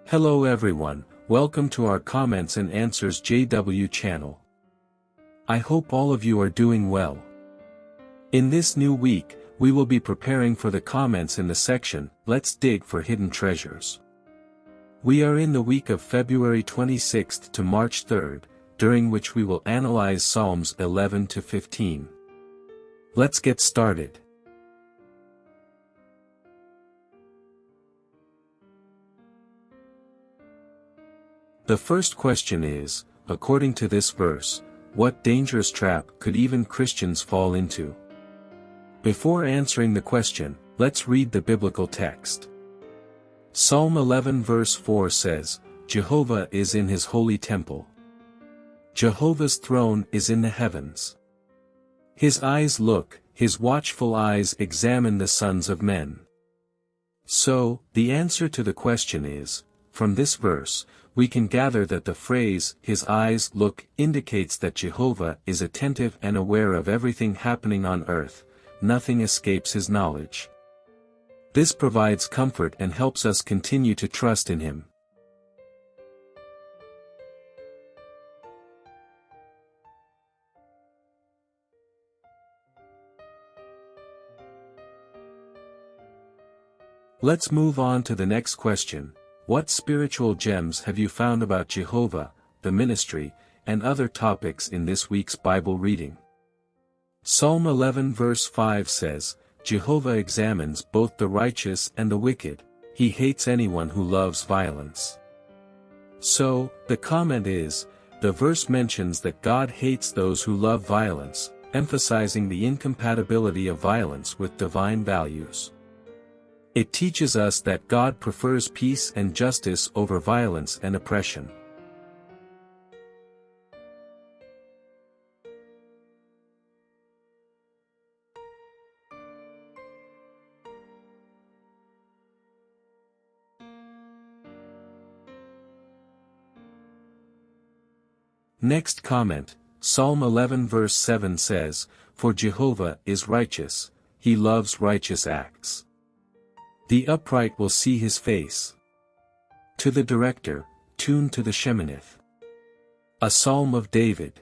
Hello everyone, welcome to our Comments and Answers JW channel. I hope all of you are doing well. In this new week, we will be preparing for the comments in the section, Let's Dig for Hidden Treasures. We are in the week of February 26th to March 3rd, during which we will analyze Psalms 11 to 15. Let's get started. The first question is, according to this verse, what dangerous trap could even Christians fall into? Before answering the question, let's read the biblical text. Psalm 11 verse 4 says, Jehovah is in his holy temple. Jehovah's throne is in the heavens. His eyes look, his watchful eyes examine the sons of men. So, the answer to the question is, from this verse, we can gather that the phrase, his eyes look, indicates that Jehovah is attentive and aware of everything happening on earth, nothing escapes his knowledge. This provides comfort and helps us continue to trust in him. Let's move on to the next question. What spiritual gems have you found about Jehovah, the ministry, and other topics in this week's Bible reading? Psalm 11 verse 5 says, Jehovah examines both the righteous and the wicked, he hates anyone who loves violence. So, the comment is, the verse mentions that God hates those who love violence, emphasizing the incompatibility of violence with divine values. It teaches us that God prefers peace and justice over violence and oppression. Next comment, Psalm 11 verse 7 says, For Jehovah is righteous, he loves righteous acts. The upright will see his face. To the director, tune to the Sheminith. A Psalm of David.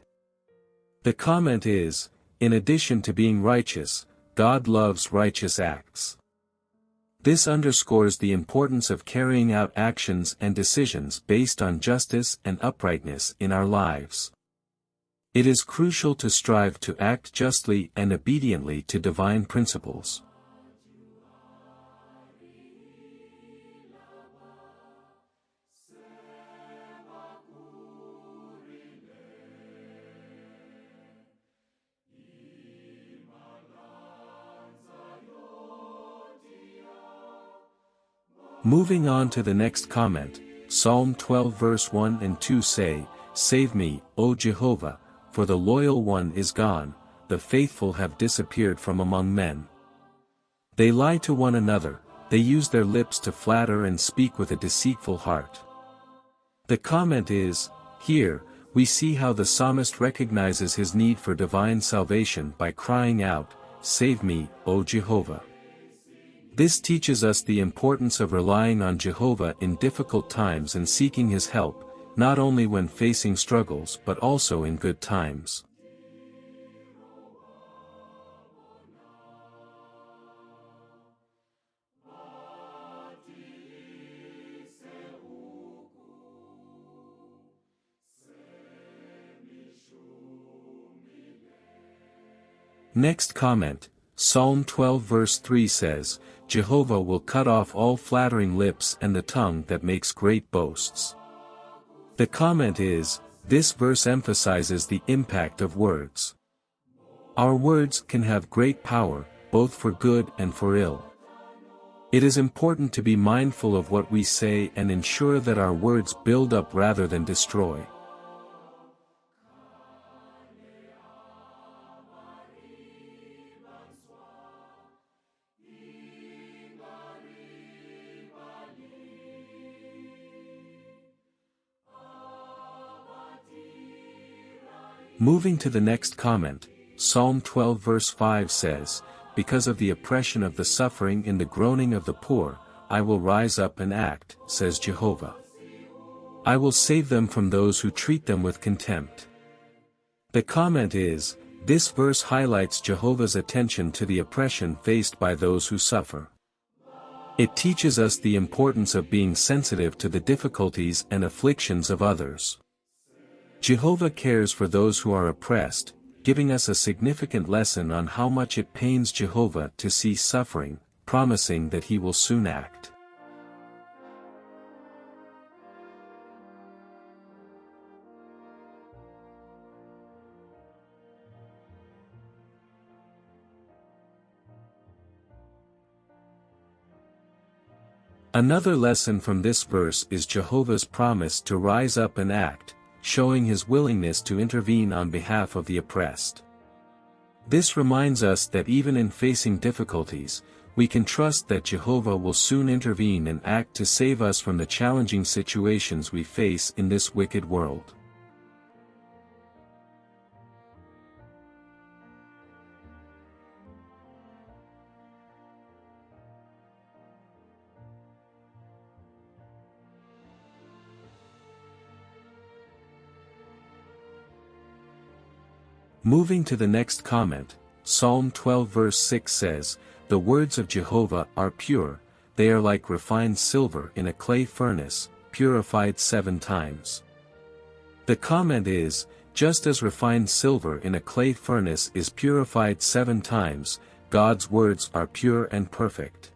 The comment is, in addition to being righteous, God loves righteous acts. This underscores the importance of carrying out actions and decisions based on justice and uprightness in our lives. It is crucial to strive to act justly and obediently to divine principles. Moving on to the next comment, Psalm 12 verse 1 and 2 say, Save me, O Jehovah, for the loyal one is gone, the faithful have disappeared from among men. They lie to one another, they use their lips to flatter and speak with a deceitful heart. The comment is, here, we see how the psalmist recognizes his need for divine salvation by crying out, Save me, O Jehovah. This teaches us the importance of relying on Jehovah in difficult times and seeking his help, not only when facing struggles but also in good times. Next comment, Psalm 12 verse 3 says, Jehovah will cut off all flattering lips and the tongue that makes great boasts. The comment is, this verse emphasizes the impact of words. Our words can have great power, both for good and for ill. It is important to be mindful of what we say and ensure that our words build up rather than destroy. Moving to the next comment, Psalm 12 verse 5 says, Because of the oppression of the suffering and the groaning of the poor, I will rise up and act, says Jehovah. I will save them from those who treat them with contempt. The comment is, this verse highlights Jehovah's attention to the oppression faced by those who suffer. It teaches us the importance of being sensitive to the difficulties and afflictions of others. Jehovah cares for those who are oppressed, giving us a significant lesson on how much it pains Jehovah to see suffering, promising that he will soon act. Another lesson from this verse is Jehovah's promise to rise up and act, showing his willingness to intervene on behalf of the oppressed. This reminds us that even in facing difficulties, we can trust that Jehovah will soon intervene and act to save us from the challenging situations we face in this wicked world. Moving to the next comment, Psalm 12 verse 6 says, "The words of Jehovah are pure, they are like refined silver in a clay furnace, purified 7 times." The comment is, just as refined silver in a clay furnace is purified 7 times, God's words are pure and perfect.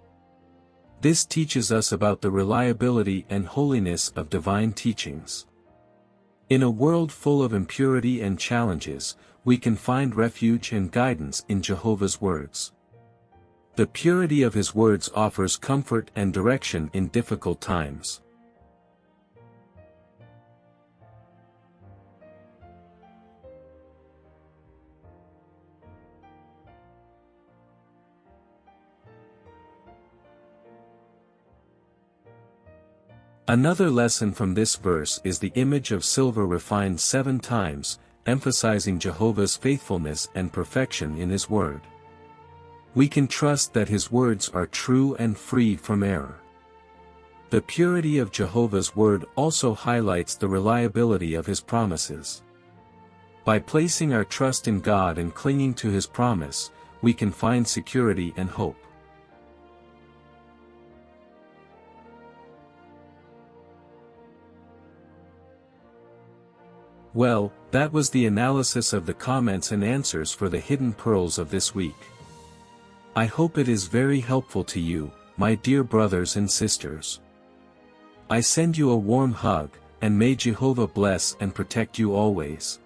This teaches us about the reliability and holiness of divine teachings. In a world full of impurity and challenges, we can find refuge and guidance in Jehovah's words. The purity of his words offers comfort and direction in difficult times. Another lesson from this verse is the image of silver refined 7 times, emphasizing Jehovah's faithfulness and perfection in his word. We can trust that his words are true and free from error. The purity of Jehovah's word also highlights the reliability of his promises. By placing our trust in God and clinging to his promise, we can find security and hope. Well, that was the analysis of the comments and answers for the hidden pearls of this week. I hope it is very helpful to you, my dear brothers and sisters. I send you a warm hug, and may Jehovah bless and protect you always.